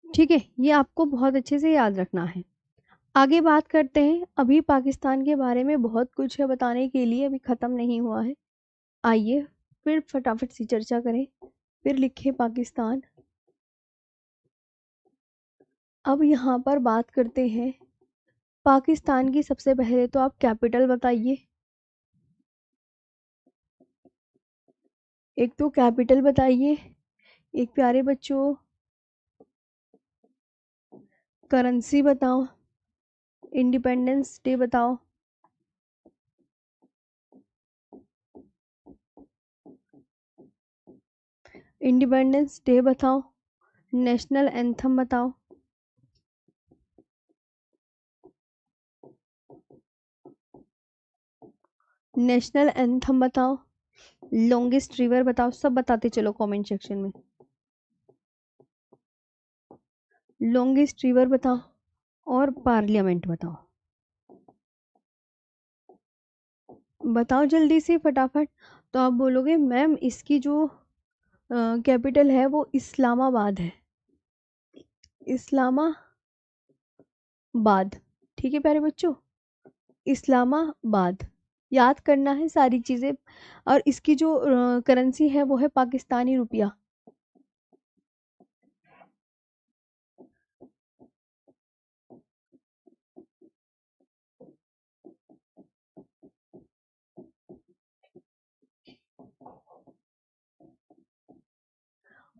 ठीक है, ये आपको बहुत अच्छे से याद रखना है। आगे बात करते हैं, अभी पाकिस्तान के बारे में बहुत कुछ है बताने के लिए, अभी ख़त्म नहीं हुआ है। आइए फिर फटाफट सी चर्चा करें, फिर लिखे पाकिस्तान। अब यहाँ पर बात करते हैं पाकिस्तान की। सबसे पहले तो आप कैपिटल बताइए, एक तो कैपिटल बताइए, एक प्यारे बच्चों करेंसी बताओ, इंडिपेंडेंस डे बताओ, इंडिपेंडेंस डे बताओ, नेशनल एंथम बताओ, नेशनल एंथम बताओ, लॉन्गेस्ट रिवर बताओ, सब बताते चलो कमेंट सेक्शन में। लॉन्गेस्ट रिवर बताओ और पार्लियामेंट बताओ, बताओ जल्दी से फटाफट। तो आप बोलोगे मैम इसकी जो कैपिटल है वो इस्लामाबाद है, इस्लामाबाद। ठीक है प्यारे बच्चों, इस्लामाबाद याद करना है सारी चीज़ें। और इसकी जो करेंसी है वो है पाकिस्तानी रुपया।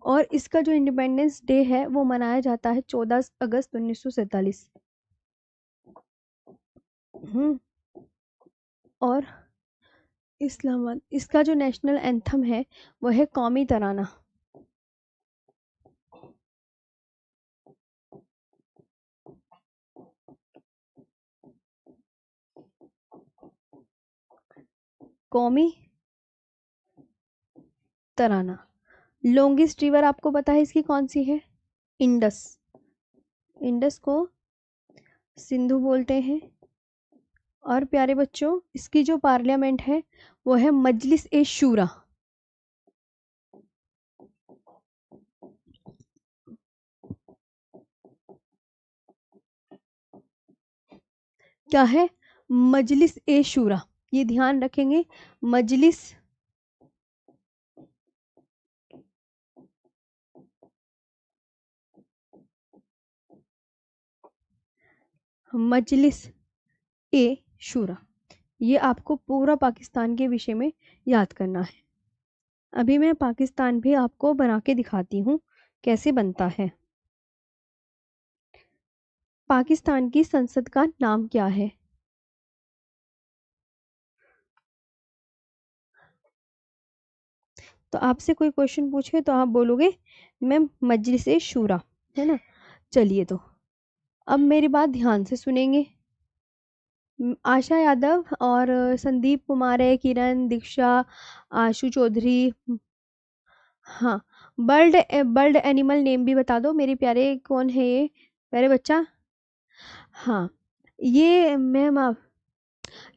और इसका जो इंडिपेंडेंस डे है वो मनाया जाता है 14 अगस्त 1947। हम्म। और इस्लामाबाद, इसका जो नेशनल एंथम है वो है कौमी तराना। कौमी तराना। लॉन्गेस्ट रिवर आपको पता है इसकी कौन सी है? इंडस। इंडस को सिंधु बोलते हैं। और प्यारे बच्चों इसकी जो पार्लियामेंट है वो है मजलिस ए शूरा। क्या है? मजलिस ए शूरा, ये ध्यान रखेंगे। मजलिस मजलिस ए शूरा, ये आपको पूरा पाकिस्तान के विषय में याद करना है। अभी मैं पाकिस्तान भी आपको बना के दिखाती हूँ कैसे बनता है। पाकिस्तान की संसद का नाम क्या है? तो आपसे कोई क्वेश्चन पूछे तो आप बोलोगे मैम मजलिस ए शूरा, है ना। चलिए तो अब मेरी बात ध्यान से सुनेंगे। आशा यादव और संदीप कुमार है, किरण, दीक्षा, आशु चौधरी। हाँ, बर्ड बर्ड एनिमल नेम भी बता दो मेरे प्यारे, कौन है ये प्यारे बच्चा? हाँ, ये मैम आप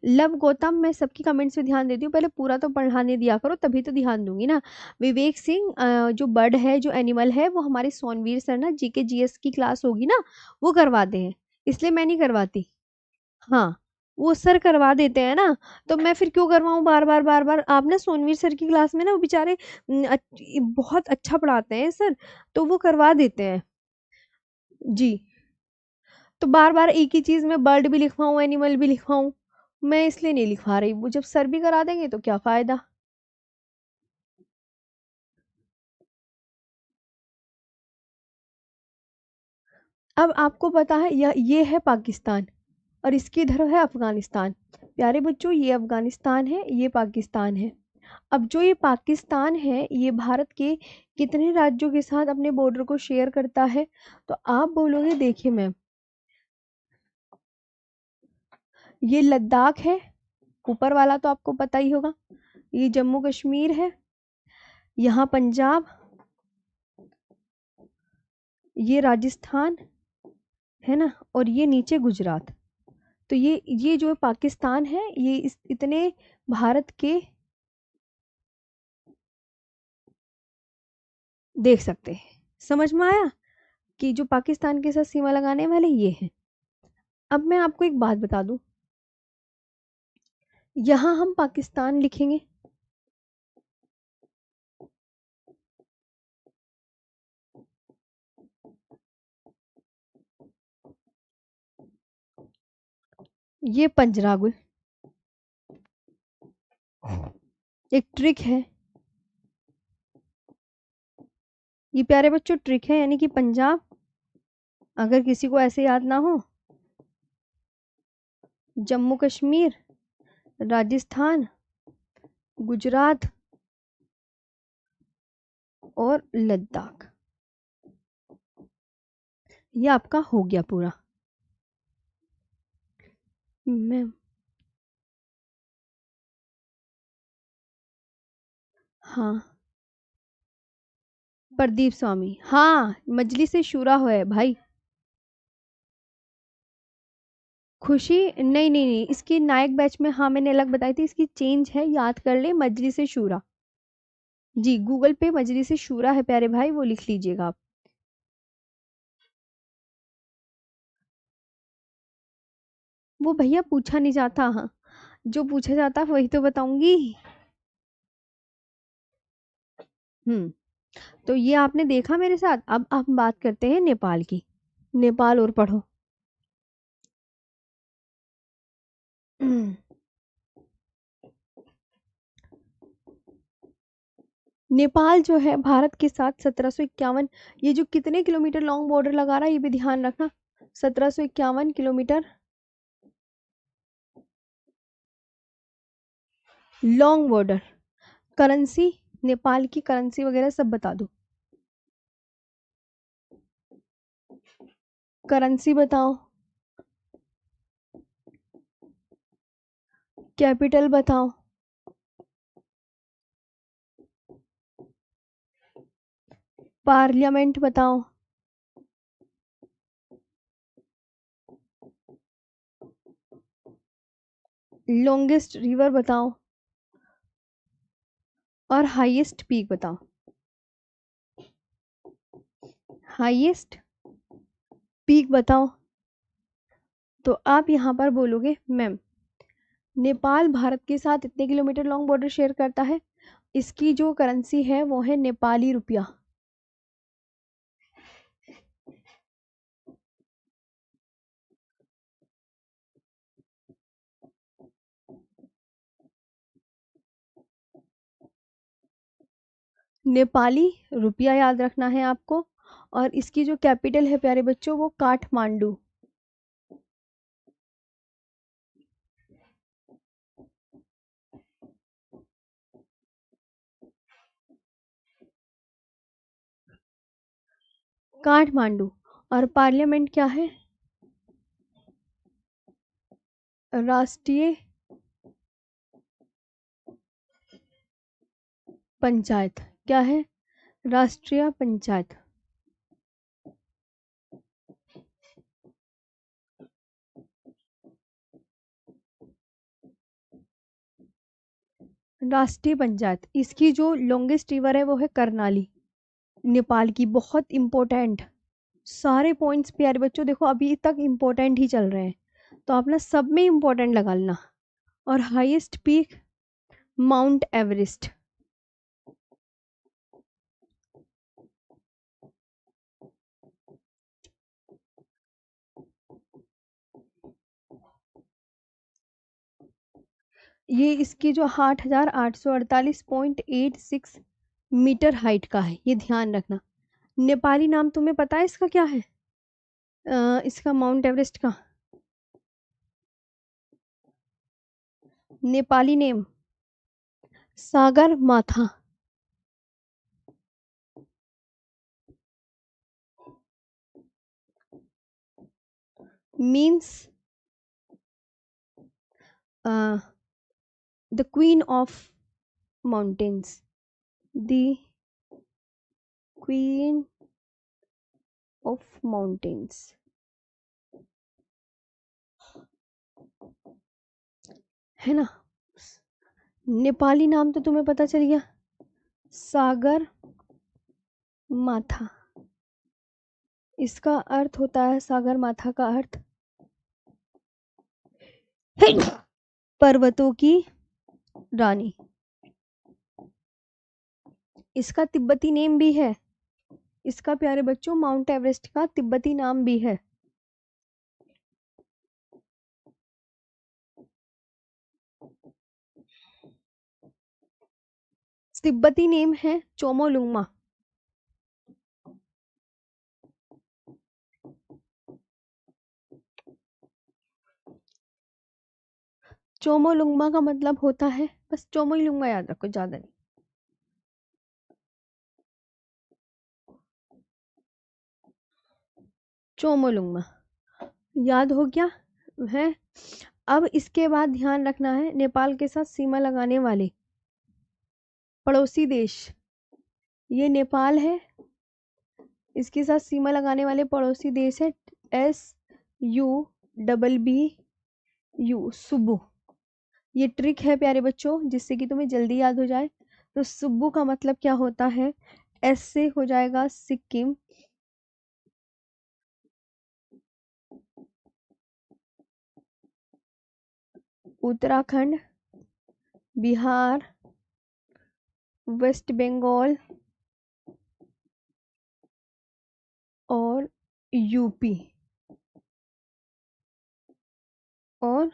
लव गौतम, मैं सबकी कमेंट्स पे ध्यान देती हूँ, पहले पूरा तो पढ़ाने दिया करो तभी तो ध्यान दूंगी ना। विवेक सिंह, जो बर्ड है जो एनिमल है वो हमारे सोनवीर सर ना जीके जीएस की क्लास होगी ना वो करवाते हैं, इसलिए मैं नहीं करवाती। हाँ, वो सर करवा देते हैं ना, तो मैं फिर क्यों करवाऊँ बार बार बार बार। आप ना सोनवीर सर की क्लास में ना वो बेचारे बहुत अच्छा पढ़ाते हैं सर, तो वो करवा देते हैं। जी। तो बार बार एक ही चीज में बर्ड भी लिखवाऊं एनिमल भी लिखवाऊं, मैं इसलिए नहीं लिखवा रही। वो जब सर भी करा देंगे तो क्या फायदा। अब आपको पता है ये है पाकिस्तान और इसकी इधर है अफगानिस्तान। प्यारे बच्चों ये अफगानिस्तान है, ये पाकिस्तान है। अब जो ये पाकिस्तान है ये भारत के कितने राज्यों के साथ अपने बॉर्डर को शेयर करता है? तो आप बोलोगे देखिए मैम, ये लद्दाख है, ऊपर वाला तो आपको पता ही होगा। ये जम्मू कश्मीर है, यहाँ पंजाब, ये राजस्थान, है ना, और ये नीचे गुजरात। तो ये जो पाकिस्तान है ये इतने भारत के देख सकते हैं। समझ में आया कि जो पाकिस्तान के साथ सीमा लगाने वाले ये हैं। अब मैं आपको एक बात बता दूं, यहाँ हम पाकिस्तान लिखेंगे, ये पंजरागुल। एक ट्रिक है, ये प्यारे बच्चों ट्रिक है, यानी कि पंजाब, अगर किसी को ऐसे याद ना हो, जम्मू कश्मीर, राजस्थान, गुजरात और लद्दाख, ये आपका हो गया पूरा। मैं हाँ, प्रदीप स्वामी, हाँ मजलिस शूरा है भाई। खुशी, नहीं नहीं नहीं, इसकी नायक बैच में, हाँ मैंने अलग बताई थी, इसकी चेंज है, याद कर ले, मजलिस शूरा। जी, गूगल पे मजलिस शूरा है प्यारे भाई, वो लिख लीजिएगा आप। वो भैया पूछा नहीं जाता, हाँ जो पूछा जाता वही तो बताऊंगी। हम्म। तो ये आपने देखा मेरे साथ, अब हम बात करते हैं नेपाल की। नेपाल और पढ़ो। नेपाल जो है भारत के साथ 1751, ये जो कितने किलोमीटर लॉन्ग बॉर्डर लगा रहा है ये भी ध्यान रखना, 1751 kilometre long border. Currency, Nepal की करेंसी वगैरह सब बता दो। करेंसी बताओ। कैपिटल बताओ। पार्लियामेंट बताओ। लॉन्गेस्ट रिवर बताओ। और हाईएस्ट पीक बताओ। हाईएस्ट पीक बताओ। तो आप यहाँ पर बोलोगे मैम, नेपाल भारत के साथ इतने किलोमीटर लॉन्ग बॉर्डर शेयर करता है, इसकी जो करेंसी है वो है नेपाली रुपया। नेपाली रुपया याद रखना है आपको। और इसकी जो कैपिटल है प्यारे बच्चों वो काठमांडू। काठमांडू। और पार्लियामेंट क्या है? राष्ट्रीय पंचायत। क्या है? राष्ट्रीय पंचायत। राष्ट्रीय पंचायत। इसकी जो लॉन्गेस्ट रिवर है वो है करनाली, नेपाल की, बहुत इंपॉर्टेंट। सारे पॉइंट्स प्यारे बच्चों देखो अभी तक इंपॉर्टेंट ही चल रहे हैं, तो आप ना सब में इंपॉर्टेंट लगा लेना। और हाईएस्ट पीक माउंट एवरेस्ट। ये इसकी जो 8,848.86 मीटर हाइट का है, ये ध्यान रखना। नेपाली नाम तुम्हें पता है इसका क्या है? इसका माउंट एवरेस्ट का नेपाली नेम सागर माथा। Means the queen of mountains. The queen of mountains, है ना। नेपाली नाम तो तुम्हें पता चल गया, सागर माथा। इसका अर्थ होता है, सागर माथा का अर्थ पर्वतों की रानी। इसका तिब्बती नेम भी है, इसका प्यारे बच्चों माउंट एवरेस्ट का तिब्बती नाम भी है। तिब्बती नेम है चोमोलुंगमा। चोमोलुंगमा का मतलब होता है, बस चोमोलुंगमा याद रखो, ज्यादा नहीं। चोमोलुंगमा याद हो गया है। अब इसके बाद ध्यान रखना है नेपाल के साथ सीमा लगाने वाले पड़ोसी देश, ये नेपाल है, इसके साथ सीमा लगाने वाले पड़ोसी देश है SUBBU, सुब्बू। ये ट्रिक है प्यारे बच्चों, जिससे कि तुम्हें जल्दी याद हो जाए। तो सुब्बू का मतलब क्या होता है? एस से हो जाएगा सिक्किम, उत्तराखंड, बिहार, वेस्ट बंगाल और यूपी और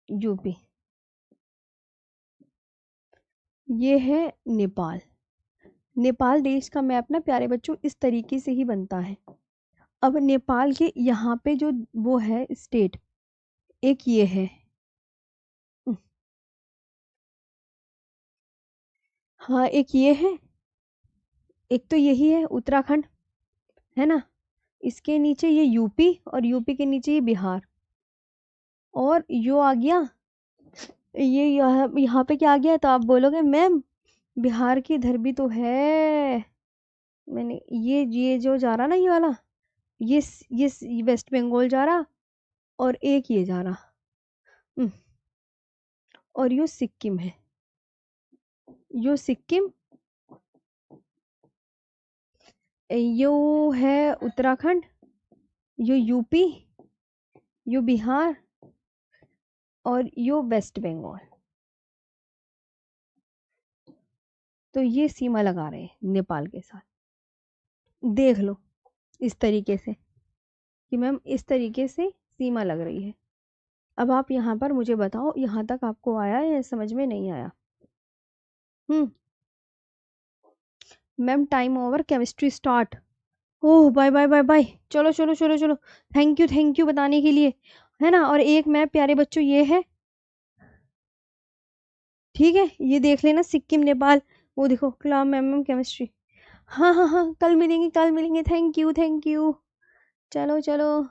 यूपी। ये है नेपाल। नेपाल देश का मैप ना प्यारे बच्चों इस तरीके से ही बनता है। अब नेपाल के यहाँ पे जो वो है स्टेट, एक ये है, हाँ एक ये है, एक तो यही है उत्तराखंड, है ना, इसके नीचे ये यूपी और यूपी के नीचे ये बिहार, और यो आ गया, ये यहाँ पे क्या आ गया? तो आप बोलोगे मैम बिहार की इधर भी तो है, मैंने ये जो जा रहा ना ये वाला, ये वेस्ट बंगाल जा रहा और एक ये जा रहा, हम्म, और यो सिक्किम है, यो सिक्किम, यो है उत्तराखंड, यो यूपी, यो बिहार और यो वेस्ट बंगाल। तो ये सीमा लगा रहे हैं नेपाल के साथ। देख लो इस तरीके से कि मैम इस तरीके से सीमा लग रही है। अब आप यहाँ पर मुझे बताओ, यहाँ तक आपको आया या समझ में नहीं आया? Ma'am time over, chemistry start. Oh bye bye bye bye, चलो चलो चलो चलो, थैंक यू बताने के लिए, है ना। और एक मैप प्यारे बच्चों ये है, ठीक है, ये देख लेना सिक्किम नेपाल, वो देखो कलाम मैम केमिस्ट्री। हाँ हाँ हाँ, कल मिलेंगे कल मिलेंगे, थैंक यू, चलो चलो।